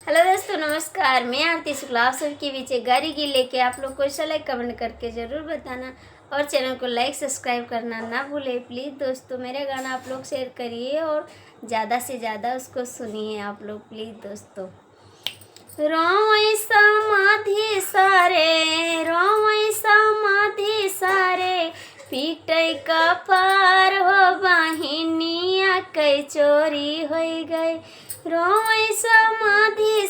Hello दोस्तों, नमस्कार। मैं आरती शुक्ला आप सबके बीच एक गाड़ी की लेके आप लोग को ऐसा लाइक कमेंट करके ज़रूर बताना और चैनल को लाइक सब्सक्राइब करना ना भूले प्लीज़। दोस्तों मेरा गाना आप लोग शेयर करिए और ज़्यादा से ज़्यादा उसको सुनिए आप लोग प्लीज़। दोस्तों रोई समाधि सारे पीटे का पार हो बहिनिया कई चोरी हो गई। रोई समाधि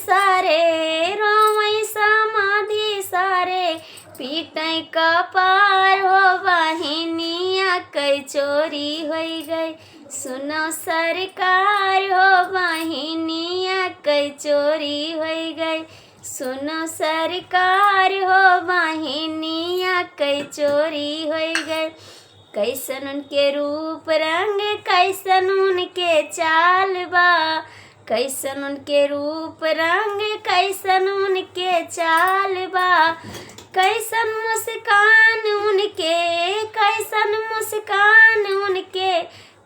सारे पीटे का पार हो बहिनिया कई चोरी हो गई। सुनो सरकार हो बहिनिया कई चोरी हो गई। सुनो सरकार हो बहिनिया कई चोरी हो गई। कैसन उनके रूप रंग कैसन उनके चाल बा। कैसन उनके रूप रंग कैसन उनके चाल बा। कैसन मुस्कान उनके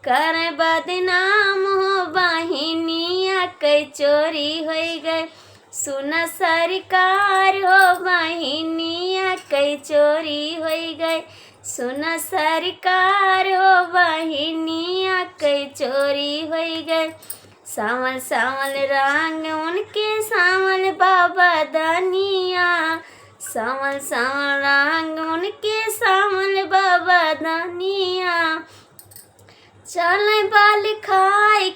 कर बदनाम हो बहिनिया कई चोरी हो गई। सुना सरकार हो बहिनिया कई चोरी हो गई। सुना सरकार हो बहिनिया कई चोरी हो गई। सावल सावल रंग उनके सावल बाबा दानिया। सावल सावल रंग उनके सावल बाबा दानिया। चले बाल खाई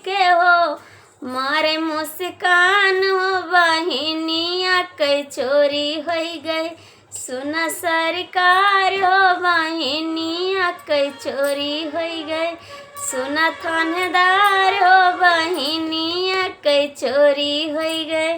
के हो मारे मुस्कान हो बहिनिया कई चोरी हो गई। सुना सरकार हो बहिनिया कई चोरी हो गई। सुना थानेदार हो बहिनिया कई चोरी हो गई।